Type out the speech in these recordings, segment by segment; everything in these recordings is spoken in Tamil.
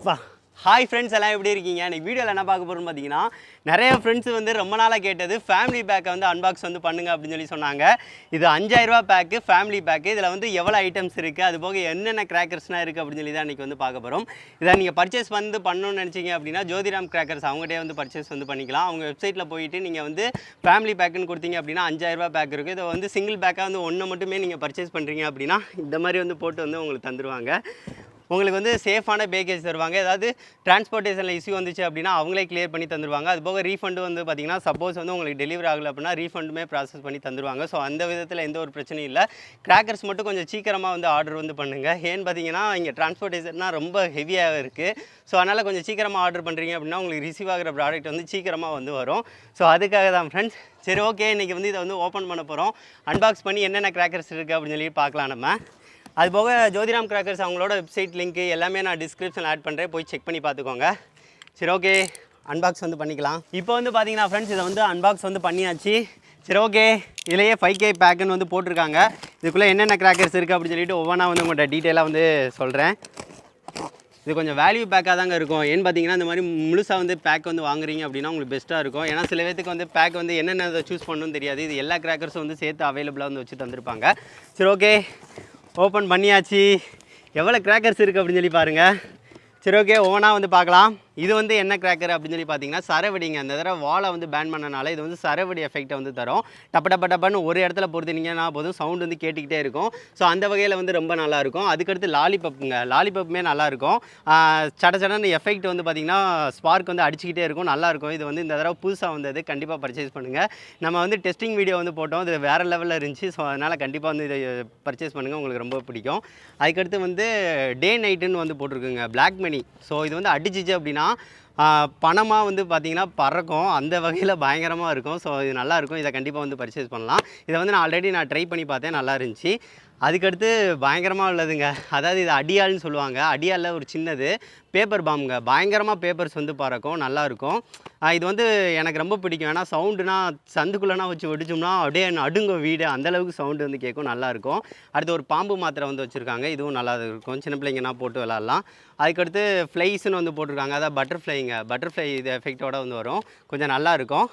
ஹாய் ஃப்ரெண்ட்ஸ், எல்லாம் எப்படி இருக்கீங்க? இன்றைக்கி வீடியோவில் என்ன பார்க்க போகிறோம்னு பார்த்தீங்கன்னா, நிறைய ஃப்ரெண்ட்ஸ் வந்து ரொம்ப நாளாக கேட்டது ஃபேமிலி பேக்கை வந்து அன்பாக்ஸ் வந்து பண்ணுங்க அப்படின்னு சொல்லி சொன்னாங்க. இது 5000 ரூபா பேக்கு, ஃபேமிலி பேக்கு. இதில் வந்து எவ்வளோ ஐட்டம்ஸ் இருக்குது, அது போக என்னென்ன கிராக்கர்ஸ்லாம் இருக்குது அப்படின்னு சொல்லி தான் இன்றைக்கி வந்து பார்க்க போகிறோம். இதை நீங்கள் பர்ச்சேஸ் வந்து பண்ணணும்னு நினச்சிங்க அப்படின்னா ஜோதிராம் கிராக்கர்ஸ் அவங்ககிட்டே வந்து பர்ச்சேஸ் வந்து பண்ணிக்கலாம். அவங்க வெப்சைட்டில் போயிட்டு நீங்கள் வந்து ஃபேமிலி பேக்குன்னு கொடுத்தீங்க அப்படின்னா 5000 ரூபா பேக் இருக்குது. இதை வந்து சிங்கிள் பேக்காக வந்து ஒன்று மட்டுமே நீங்கள் பர்ச்சேஸ் பண்ணுறீங்க அப்படின்னா இந்த மாதிரி வந்து போட்டு வந்து உங்களுக்கு தந்துடுவாங்க. உங்களுக்கு வந்து சேஃபான பேக்கேஜ் தருவாங்க. ஏதாவது டிரான்ஸ்போர்ட்டேஷனில் இஷ்யூ வந்துச்சு அப்படின்னா அவங்களே கிளியர் பண்ணி தந்துடுவாங்க. அது போக ரீஃபண்டு வந்து பார்த்திங்கன்னா சப்போஸ் வந்து உங்களுக்கு டெலிவரி ஆகலை அப்படின்னா ரீஃபண்டுமே ப்ராசஸ் பண்ணி தந்துடுவாங்க. ஸோ அந்த விதத்தில் எந்த ஒரு பிரச்சனையும் இல்லை. கிராக்கர்ஸ் மட்டும் கொஞ்சம் சீக்கிரமாக வந்து ஆர்டர் வந்து பண்ணுங்கள். ஏன்னு பார்த்தீங்கன்னா இங்கே டிரான்ஸ்போர்ட்டேஷன்னா ரொம்ப ஹெவியாக இருக்குது. ஸோ அதனால் கொஞ்சம் சீக்கிரமாக ஆர்டர் பண்ணுறீங்க அப்படின்னா உங்களுக்கு ரிசீவ் ஆகிற ப்ராடக்ட் வந்து சீக்கிரமாக வந்து வரும். ஸோ அதுக்காக தான் ஃப்ரெண்ட்ஸ். சரி, ஓகே, இன்றைக்கி வந்து இதை வந்து ஓப்பன் பண்ண போகிறோம். அன்பாக்ஸ் பண்ணி என்னென்ன கிராக்கர்ஸ் இருக்குது அப்படின்னு சொல்லி பார்க்கலாம் நம்ம. அதுபோக ஜோதிராம் கிராக்கர்ஸ் அவங்களோட வெப்சைட் லிங்க்கு எல்லாமே நான் டிஸ்கிரிப்ஷனில் ஆட் பண்ணுறேன், போய் செக் பண்ணி பார்த்துக்கோங்க. சரி, ஓகே, அன்பாக்ஸ் வந்து பண்ணிக்கலாம். இப்போ வந்து பார்த்தீங்கன்னா ஃப்ரெண்ட்ஸ், இதை வந்து அன்பாக்ஸ் வந்து பண்ணியாச்சு. சரி, ஓகே, இதிலேயே 5K பேக்குன்னு வந்து போட்டிருக்காங்க. இதுக்குள்ளே என்னென்ன கிராக்கர்ஸ் இருக்குது அப்படின்னு சொல்லிட்டு ஒவ்வொன்றா வந்து உங்கள்கிட்ட டீட்டெயிலாக வந்து சொல்கிறேன். இது கொஞ்சம் வேல்யூ பேக்காக தாங்க இருக்கும். ஏன்னு பார்த்தீங்கன்னா இந்த மாதிரி முழுசாக வந்து பேக் வந்து வாங்குறீங்க அப்படின்னா உங்களுக்கு பெஸ்ட்டாக இருக்கும். ஏன்னா சில பேருக்கு வந்து பேக் வந்து என்னென்ன சூஸ் பண்ணணும்னு தெரியாது. இது எல்லா கிராக்கர்ஸும் வந்து சேர்த்து அவைலபிளாக வந்து வச்சு தந்திருப்பாங்க. சரி, ஓகே, ஓப்பன் பண்ணியாச்சு. எவ்வளோ கிராக்கர்ஸ் இருக்குது அப்படின்னு சொல்லி பாருங்கள். சரி, ஓகே, ஒவ்வொன்றா வந்து பார்க்கலாம். இது வந்து என்ன கிராக்கர் அப்படின்னு சொல்லி பார்த்தீங்கன்னா சரவெடிங்க. அந்த தடவை வாலை வந்து பேன் பண்ணனால இது வந்து சரவெடி எஃபெக்ட்டை வந்து தரும். டப்பன்னு ஒரு இடத்துல பொறுத்துனீங்கன்னா போதும் சவுண்ட் வந்து கேட்டுக்கிட்டே இருக்கும். ஸோ அந்த வகையில் வந்து ரொம்ப நல்லாயிருக்கும். அதுக்கடுத்து லாலிபப்புங்க. லாலிபப்புமே நல்லாயிருக்கும். சடன்னு எஃபெக்ட் வந்து பார்த்திங்கன்னா ஸ்பார்க் வந்து அடிச்சுக்கிட்டே இருக்கும், நல்லாயிருக்கும். இது வந்து இந்த தடவை புதுசாக வந்தது, கண்டிப்பாக பர்ச்சேஸ் பண்ணுங்கள். நம்ம வந்து டெஸ்டிங் வீடியோ வந்து போட்டோம், இது வேறு லெவலில் இருந்துச்சு. ஸோ அதனால் கண்டிப்பாக வந்து இதை பர்ச்சேஸ் பண்ணுங்கள், உங்களுக்கு ரொம்ப பிடிக்கும். அதுக்கடுத்து வந்து டே நைட்டுன்னு வந்து போட்டிருக்குங்க, பிளாக் மணி. ஸோ இது வந்து அடிச்சிச்சு அப்படின்னா பணமாக வந்து பார்த்திங்கன்னா பறக்கும், அந்த வகையில் பயங்கரமாக இருக்கும். ஸோ இது நல்லாயிருக்கும், இதை கண்டிப்பாக வந்து பர்ச்சேஸ் பண்ணலாம். இதை வந்து நான் ஆல்ரெடி ட்ரை பண்ணி பார்த்தேன், நல்லா இருந்துச்சு. அதுக்கடுத்து பயங்கரமாக உள்ளதுங்க, அதாவது இது அடியால்னு சொல்லுவாங்க. அடியாலில் ஒரு சின்னது பேப்பர் பாம்புங்க. பயங்கரமாக பேப்பர்ஸ் வந்து பறக்கும், நல்லாயிருக்கும். இது வந்து எனக்கு ரொம்ப பிடிக்கும். ஏன்னா சவுண்டுனா சந்துக்குள்ளனா வச்சு வெடிச்சோம்னா அப்படியே நடுங்க வீடு, அந்தளவுக்கு சவுண்டு வந்து கேட்கும், நல்லாயிருக்கும். அடுத்து ஒரு பாம்பு மாத்திரை வந்து வச்சுருக்காங்க, இதுவும் நல்லா இருக்கும், சின்ன பிள்ளைங்கன்னா போட்டு விளாட்லாம். அதுக்கடுத்து ஃப்ளைஸ்ன்னு வந்து போட்டிருக்காங்க, அதாவது பட்டர்ஃப்ளைங்க. பட்டர்ஃப்ளை இது எஃபெக்டோடு வந்து வரும், கொஞ்சம் நல்லாயிருக்கும்.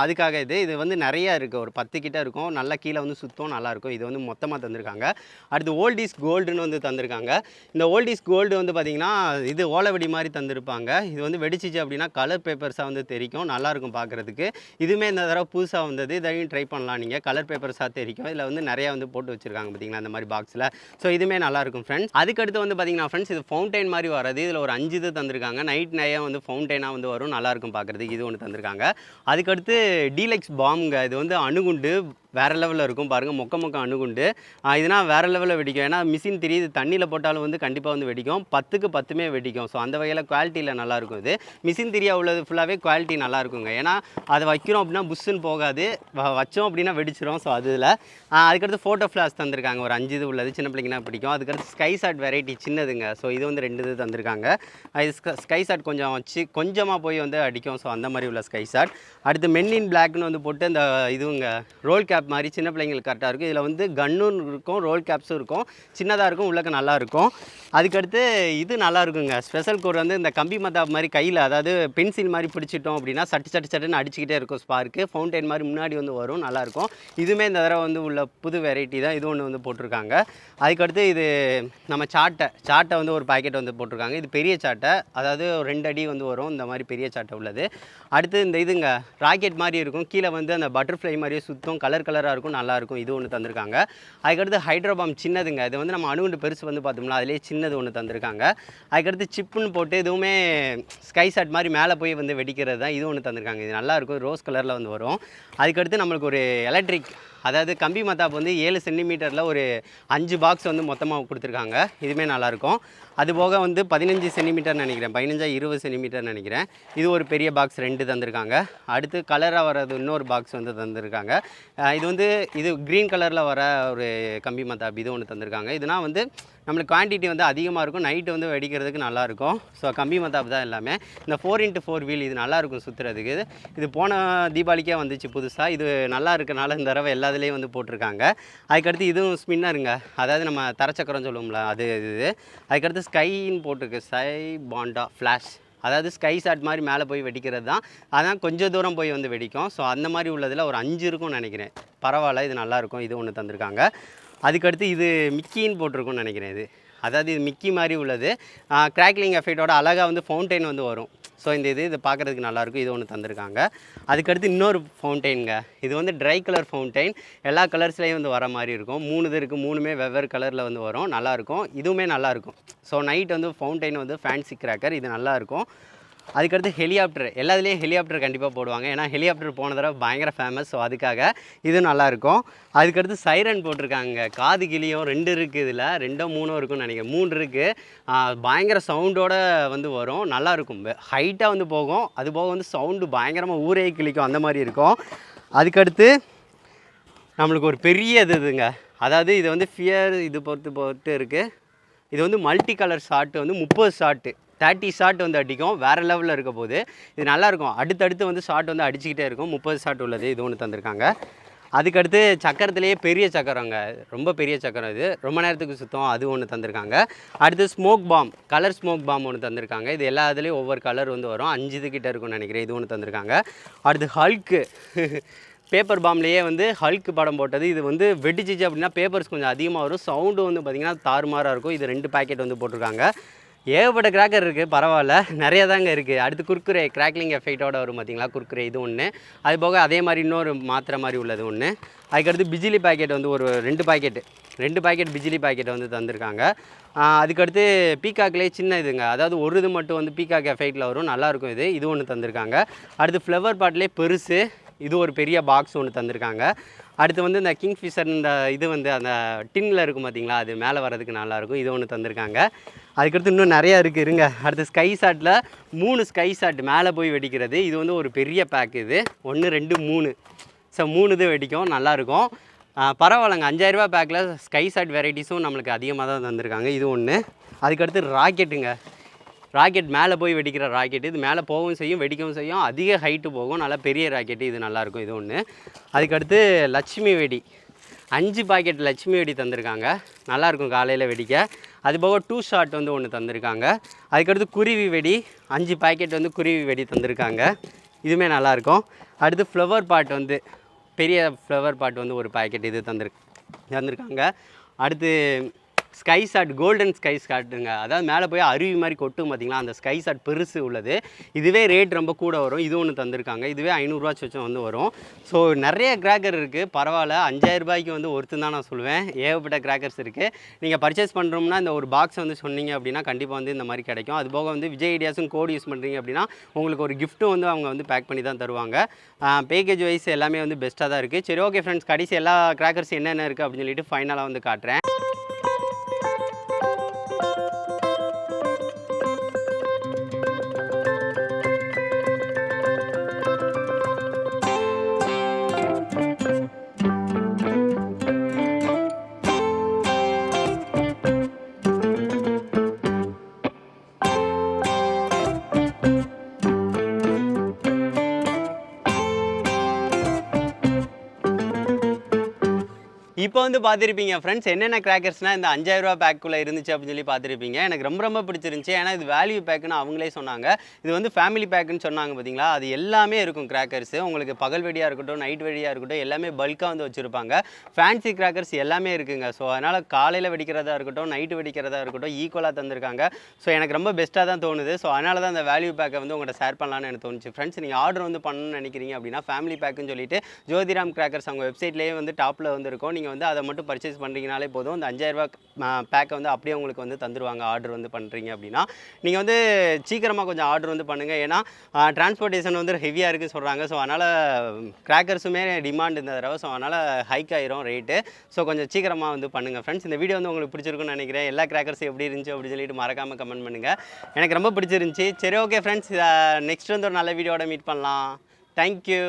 அதுக்காக இது வந்து நிறையா இருக்குது, ஒரு 10 கிட்ட இருக்கும். நல்லா கீழே வந்து சுத்தம், நல்லாயிருக்கும். இது வந்து மொத்தமாக தந்திருக்காங்க. அடுத்து ஓல்ட் இஸ் கோல்டுன்னு வந்து தந்திருக்காங்க. இந்த ஓல்ட் இஸ் கோல்டு வந்து பார்த்திங்கன்னா இது ஓலவெடி மாதிரி தந்திருப்பாங்க. இது வந்து வெடிச்சிச்சு அப்படின்னா கலர் பேப்பர்ஸாக வந்து தெரிக்கும், நல்லாயிருக்கும் பார்க்குறதுக்கு. இதுவுமே இந்த தடவை புதுசாக வந்தது, இதையும் ட்ரை பண்ணலாம் நீங்கள். கலர் பேப்பர்ஸாக தெரிக்கும். இதில் வந்து நிறையா வந்து போட்டு வச்சுருக்காங்க பார்த்திங்களா இந்த மாதிரி பாக்ஸில். ஸோ இதுவுமே நல்லாயிருக்கும் ஃப்ரெண்ட்ஸ். அதுக்கடுத்து வந்து பார்த்திங்கன்னா ஃப்ரெண்ட்ஸ், இது ஃபவுண்டைன் மாதிரி வரது. இதில் ஒரு 5 இது தந்திருக்காங்க. நைட் நிறையா வந்து ஃபவுண்டைனாக வந்து வரும், நல்லாயிருக்கும் பார்க்குறதுக்கு. இது ஒன்று தந்திருக்காங்க. அதுக்கடுத்து டீலக்ஸ் பாம்புங்க. இது வந்து அணுகுண்டு வேறு லெவலில் இருக்கும் பாருங்கள், மொக்க அணுகுண்டு. இதனால் வேறு லெவலில் வெடிக்கும். ஏன்னா மிஷின் தெரியுது, தண்ணியில் போட்டாலும் வந்து கண்டிப்பாக வந்து வெடிக்கும், 10க்கு 10மே வெடிக்கும். ஸோ அந்த வகையில் குவாலிட்டியில் நல்லாயிருக்கும். இது மிஷின் தெரியா உள்ளது ஃபுல்லாகவே குவாலிட்டி நல்லாயிருக்குங்க. ஏன்னா அதை வைக்கிறோம் அப்படின்னா புஷ்ஷுன்னு போகாது, வச்சோம் அப்படின்னா வெடிச்சிடும். ஸோ அதில் அதுக்கடுத்து ஃபோட்டோ ஃப்ளாஷ் தந்திருக்காங்க, ஒரு 5 இது உள்ளது, சின்ன பிள்ளைங்கன்னா பிடிக்கும். அதுக்கடுத்து ஸ்கை ஷாட் வெரைட்டி சின்னதுங்க. ஸோ இது வந்து 2 இது தந்திருக்காங்க. இது ஸ்கை ஷாட் கொஞ்சம் வச்சு கொஞ்சமாக போய் வந்து அடிக்கும். ஸோ அந்த மாதிரி உள்ள ஸ்கை ஷாட். அடுத்து மென் இன் பிளாக்னு வந்து போட்டு இந்த இதுவுங்க ரோல் கேப் மாதிரி சின்ன பிள்ளைங்களுக்கு கரெக்டாக இருக்கும். இதில் வந்து கன்னும் இருக்கும், ரோல் கேப்ஸும் இருக்கும், சின்னதாக இருக்கும், உள்ளக்க நல்லாயிருக்கும். அதுக்கடுத்து இது நல்லாயிருக்குங்க. ஸ்பெஷல் கோர் வந்து இந்த கம்பி மத்தாப் மாதிரி கையில், அதாவது பென்சில் மாதிரி பிடிச்சிட்டோம் அப்படின்னா சட்டுன்னு அடிச்சுக்கிட்டே இருக்கும் ஸ்பார்க்கு. ஃபவுண்டைன் மாதிரி முன்னாடி வந்து வரும், நல்லாயிருக்கும். இதுவுமே இந்த தடவை வந்து உள்ள புது வெரைட்டி தான். இது ஒன்று வந்து போட்டிருக்காங்க. அதுக்கடுத்து இது நம்ம சாட்டை வந்து ஒரு பாக்கெட் வந்து போட்டிருக்காங்க. இது பெரிய சாட்டை, அதாவது 2 அடி வந்து வரும், இந்த மாதிரி பெரிய சாட்டை உள்ளது. அடுத்து இந்த இதுங்க ராக்கெட் மாதிரி இருக்கும், கீழே வந்து அந்த பட்டர்ஃப்ளை மாதிரியே சுத்தம், கலராக இருக்கும், நல்லாயிருக்கும். இது ஒன்று தந்திருக்காங்க. அதுக்கடுத்து ஹைட்ரோபாம் சின்னதுங்க. இது வந்து நம்ம அணுகுண்டு பெருசு வந்து பார்த்தோம்னா அதிலே சின்னது ஒன்று தந்திருக்காங்க. அதுக்கடுத்து சிப்புன்னு போட்டு இதுவுமே ஸ்கை ஷாட் மாதிரி மேலே போய் வந்து வெடிக்கிறது தான், இது ஒன்று தந்திருக்காங்க. இது நல்லாயிருக்கும், ரோஸ் கலரில் வந்து வரும். அதுக்கடுத்து நம்மளுக்கு ஒரு எலக்ட்ரிக், அதாவது கம்பி மத்தாப்பு வந்து 7 சென்டிமீட்டரில் ஒரு 5 பாக்ஸ் வந்து மொத்தமாக கொடுத்துருக்காங்க. இதுவுமே நல்லாயிருக்கும். அதுபோக வந்து 15 சென்டிமீட்டர்னு நினைக்கிறேன், 15-20 சென்டிமீட்டர் நினைக்கிறேன். இது ஒரு பெரிய பாக்ஸ் 2 தந்திருக்காங்க. அடுத்து கலராக வர்றது இன்னொரு பாக்ஸ் வந்து தந்திருக்காங்க. இது வந்து இது க்ரீன் கலரில் வர ஒரு கம்பி மத்தாப்பு, இது ஒன்று தந்திருக்காங்க. இதுனா வந்து நம்மளுக்கு குவான்டிட்டி வந்து அதிகமாக இருக்கும், நைட்டு வந்து வெடிக்கிறதுக்கு நல்லாயிருக்கும். ஸோ கம்பி மத்தாப்பு தான் எல்லாமே. இந்த 4x4 வீல் இது நல்லாயிருக்கும் சுற்றுறதுக்கு. இது போன தீபாவளிக்கே வந்துச்சு புதுசாக. இது நல்லா இருக்கனால இந்த தடவை எல்லாத்துலேயும் வந்து போட்டிருக்காங்க. அதுக்கடுத்து இதுவும் ஸ்பின்னருங்க, அதாவது நம்ம தரச்சக்கரம் சொல்லுவோம்ல அது இது. அதுக்கடுத்து ஸ்கைன்னு போட்டிருக்கு, ஸ்கை பாண்டா ஃப்ளாஷ், அதாவது ஸ்கை ஷாட் மாதிரி மேலே போய் வெடிக்கிறது தான். அதான் கொஞ்சம் தூரம் போய் வந்து வெடிக்கும். ஸோ அந்த மாதிரி உள்ளதில் ஒரு 5 இருக்கும்னு நினைக்கிறேன். பரவாயில்ல, இது நல்லாயிருக்கும். இது ஒன்று தந்திருக்காங்க. அதுக்கடுத்து இது மிக்கின்னு போட்டிருக்குன்னு நினைக்கிறேன். இது அதாவது இது மிக்கி மாதிரி உள்ளது. கிராக்லிங் எஃபெக்டோட அழகாக வந்து ஃபவுண்டைன் வந்து வரும். ஸோ இந்த இது பார்க்குறதுக்கு நல்லாயிருக்கும். இது ஒன்று தந்திருக்காங்க. அதுக்கடுத்து இன்னொரு ஃபவுண்டைனுங்க. இது வந்து ட்ரை கலர் ஃபவுண்டைன், எல்லா கலர்ஸ்லேயும் வந்து வர மாதிரி இருக்கும். 3 இது இருக்குது, 3மே வெவ்வேறு கலரில் வந்து வரும். நல்லாயிருக்கும். இதுவுமே நல்லாயிருக்கும். ஸோ நைட் வந்து ஃபவுண்டைன் வந்து ஃபேன்சி கிராக்கர், இது நல்லாயிருக்கும். அதுக்கடுத்து ஹெலிகாப்டர், எல்லாத்துலேயும் ஹெலிகாப்டர் கண்டிப்பாக போடுவாங்க. ஏன்னா ஹெலிகாப்டர் போன தடவை பயங்கர ஃபேமஸ். ஸோ அதுக்காக இது நல்லாயிருக்கும். அதுக்கடுத்து சைரன் போட்டிருக்காங்க. காது கிளியும் 2 இருக்குது, இதில் 2ஓ 3ஓ இருக்குன்னு நினைக்கிறேன். 3 இருக்குது. பயங்கர சவுண்டோடு வந்து வரும், நல்லாயிருக்கும். ஹைட்டாக வந்து போகும், அது போக வந்து சவுண்டு பயங்கரமாக ஊரே கிளிக்கும், அந்த மாதிரி இருக்கும். அதுக்கடுத்து நம்மளுக்கு ஒரு பெரிய இதுங்க, அதாவது இது வந்து ஃபியர் இது பொறுத்து இருக்குது. இது வந்து மல்டி கலர் ஷாட்டு வந்து 30 ஷாட்டு 30 ஷாட் வந்து அடிக்கும். வேறு லெவலில் இருக்க போது இது நல்லாயிருக்கும். அடுத்தடுத்து வந்து ஷாட் வந்து அடிச்சுக்கிட்டே இருக்கும். 30 ஷாட் உள்ளது இது ஒன்று தந்திருக்காங்க. அதுக்கடுத்து சக்கரத்துலேயே பெரிய சக்கரங்க, ரொம்ப பெரிய சக்கரம், இது ரொம்ப நேரத்துக்கு சுத்தம், அது ஒன்று தந்திருக்காங்க. அடுத்து smoke bomb, colour smoke bomb ஒன்று தந்திருக்காங்க. இது எல்லா இதுலேயும் ஒவ்வொரு கலர் வந்து வரும். 5 இதுக்கிட்ட இருக்கும்னு நினைக்கிறேன். இது ஒன்று தந்திருக்காங்க. அடுத்து ஹல்க்கு பேப்பர் பாம்லேயே வந்து ஹல்க்கு படம் போட்டது. இது வந்து வெடிச்சிச்சு அப்படின்னா பேப்பர்ஸ் கொஞ்சம் அதிகமாக வரும். சவுண்டு வந்து பார்த்திங்கன்னா தாறுமாறாக இருக்கும். இது 2 பேக்கெட் வந்து போட்டிருக்காங்க. ஏகப்பட்ட கிராக்கர் இருக்குது, பரவாயில்ல, நிறைய தாங்க இருக்குது. அடுத்து குர்குரே, கிராக்லிங் எஃபெக்டோட வரும் பார்த்திங்களா, குர்குரே, இது ஒன்று. அது போக அதே மாதிரி இன்னொரு மாத்திரை மாதிரி உள்ளது ஒன்று. அதுக்கடுத்து பிஜிலி பாக்கெட் வந்து ஒரு 2 பாக்கெட் பிஜிலி பாக்கெட் வந்து தந்திருக்காங்க. அதுக்கடுத்து பீகாக்லேயே சின்ன இதுங்க, அதாவது ஒரு இது மட்டும் வந்து பீகாக் எஃபெக்டில் வரும், நல்லாயிருக்கும். இது ஒன்று தந்திருக்காங்க. அடுத்து ஃப்ளவர் பாட்லேயே பெருசு, இது ஒரு பெரிய பாக்ஸ் ஒன்று தந்திருக்காங்க. அடுத்து வந்து இந்த கிங்ஃபிஷர், இந்த இது வந்து அந்த டின்னில் இருக்கும் பார்த்திங்களா, அது மேலே வரதுக்கு நல்லாயிருக்கும். இது ஒன்று தந்திருக்காங்க. அதுக்கடுத்து இன்னும் நிறையா இருக்குது, இருங்க. அடுத்து ஸ்கை ஷாட்டில் 3 ஸ்கை ஷாட் மேலே போய் வெடிக்கிறது. இது வந்து ஒரு பெரிய பேக். இது 1 2 3, ஸோ 3 இது வெடிக்கும், நல்லாயிருக்கும். பரவாயில்லைங்க. 5000 ரூபா பேக்கில் ஸ்கை ஷாட் வெரைட்டிஸும் நம்மளுக்கு அதிகமாக தான் தந்திருக்காங்க. இது ஒன்று. அதுக்கடுத்து ராக்கெட்டுங்க, ராக்கெட் மேலே போய் வெடிக்கிற ராக்கெட்டு. இது மேலே போகவும் செய்யும், வெடிக்கவும் செய்யும், அதிக ஹைட்டு போகும், நல்லா பெரிய ராக்கெட்டு, இது நல்லாயிருக்கும். இது ஒன்று. அதுக்கடுத்து லட்சுமி வெடி, 5 பாக்கெட் லட்சுமி வெடி தந்திருக்காங்க, நல்லாயிருக்கும் காலையில் வெடிக்க. அது போக 2 ஷாட் வந்து ஒன்று தந்திருக்காங்க. அதுக்கடுத்து குருவி வெடி, 5 பாக்கெட் வந்து குருவி வெடி தந்திருக்காங்க, இதுவுமே நல்லாயிருக்கும். அடுத்து ஃப்ளவர் பாட் வந்து பெரிய ஃப்ளவர் பாட் வந்து ஒரு பாக்கெட் இது தந்திருக்காங்க. அடுத்து ஸ்கை ஷாட், கோல்டன் ஸ்கை ஷாட்டுங்க, அதாவது மேலே போய் அருவி மாதிரி கொட்டும் பார்த்திங்களா, அந்த ஸ்கை ஷாட் பெருசு உள்ளது. இதுவே ரேட் ரொம்ப கூட வரும். இது ஒன்று தந்திருக்காங்க. இதுவே 500 ரூபா சொச்சம் வந்து வரும். ஸோ நிறைய கிராக்கர் இருக்குது, பரவாயில்ல. 5000 ரூபாய்க்கு வந்து ஒருத்தன் தான் நான் சொல்லுவேன். ஏகப்பட்ட கிராக்கர்ஸ் இருக்குது. நீங்கள் பர்ச்சேஸ் பண்ணுறோம்னா இந்த ஒரு பாக்ஸ் வந்து சொன்னீங்க அப்படின்னா கண்டிப்பாக வந்து இந்த மாதிரி கிடைக்கும். அது போக வந்து விஜய் ஐடியாஸும் கோட் யூஸ் பண்ணுறீங்க அப்படின்னா உங்களுக்கு ஒரு கிஃப்ட்டும் வந்து அவங்க வந்து பேக் பண்ணி தான் தருவாங்க. பேக்கேஜ் வைஸ் எல்லாமே வந்து பெஸ்ட்டாக தான் இருக்குது. சரி, ஓகே ஃப்ரெண்ட்ஸ், கடைசி எல்லா கிராக்கர்ஸ் என்னென்ன இருக்குது அப்படின்னு சொல்லிட்டு ஃபைனலாக வந்து காட்டுறேன். இப்போ வந்து பார்த்துருப்பீங்க ஃப்ரெண்ட்ஸ், என்னென்ன கிராக்கர்ஸ்னால் இந்த 5000 ரூபா பேக்குள்ளே இருந்துச்சு அப்படின்னு சொல்லி பார்த்துருப்பீங்க. எனக்கு ரொம்ப பிடிச்சிருந்துச்சி. ஏன்னா இது வேல்யூ பேக்குன்னு அவங்களே சொன்னாங்க. இது வந்து ஃபேமிலி பேக்குன்னு சொன்னாங்க பார்த்தீங்களா, அது எல்லாமே இருக்கும் கிராக்கர்ஸு. உங்களுக்கு பகல் வெடியாக இருக்கட்டும், நைட் வெடியாக இருக்கட்டும், எல்லாமே பல்காக வந்து வச்சுருப்பாங்க. ஃபேன்சி கிராக்கர்ஸ் எல்லாமே இருக்குங்க. ஸோ அதனால் காலையில் வெடிக்கிறதா இருக்கட்டும், நைட்டு வெடிக்கிறதா இருக்கட்டும், ஈக்குவலாக தந்திருக்காங்க. ஸோ எனக்கு ரொம்ப பெஸ்ட்டாக தான் தோணுது. ஸோ அதனால தான் அந்த வேல்யூ பேக்கை வந்து உங்கள்கிட்ட ஷேர் பண்ணலான்னு எனக்கு தோணுச்சு. ஃப்ரெண்ட்ஸ், நீங்கள் ஆர்டர் வந்து பண்ணணும்னு நினைக்கிறீங்க அப்படின்னா ஃபேமிலி பேக்குன்னு சொல்லிட்டு ஜோதிராம் கிராக்கர்ஸ் அவங்க வெப்சைட்லேயே வந்து டாப்பில் வந்து இருக்கும். நீங்கள் வந்து அதை மட்டும் பர்ச்சேஸ் பண்ணுறீங்கனாலே போதும். இந்த 5000 ரூபா பேக்கை வந்து அப்படியே உங்களுக்கு வந்து தந்துருவாங்க. ஆர்டர் வந்து பண்ணுறீங்க அப்படின்னா நீங்கள் வந்து சீக்கிரமாக கொஞ்சம் ஆர்டர் வந்து பண்ணுங்கள். ஏன்னா டிரான்ஸ்போர்ட்டேஷன் வந்து ஹெவியாக இருக்குன்னு சொல்கிறாங்க. ஸோ அதனால் கிராக்கர்ஸுமே டிமாண்ட் இந்த தடவை. ஸோ அதனால் ஹைக் ஆயிரும் ரேட்டு. ஸோ கொஞ்சம் சீக்கிரமாக வந்து பண்ணுங்கள் ஃப்ரெண்ட்ஸ். இந்த வீடியோ வந்து உங்களுக்கு பிடிச்சிருக்குன்னு நினைக்கிறேன். எல்லா கிராக்கர்ஸும் எப்படி இருந்துச்சு அப்படின்னு சொல்லிட்டு மறக்காமல் கமெண்ட் பண்ணுங்கள். எனக்கு ரொம்ப பிடிச்சிருந்துச்சி. சரி, ஓகே ஃப்ரெண்ட்ஸ், நெக்ஸ்ட் வந்து ஒரு நல்ல வீடியோட மீட் பண்ணலாம். தேங்க்யூ.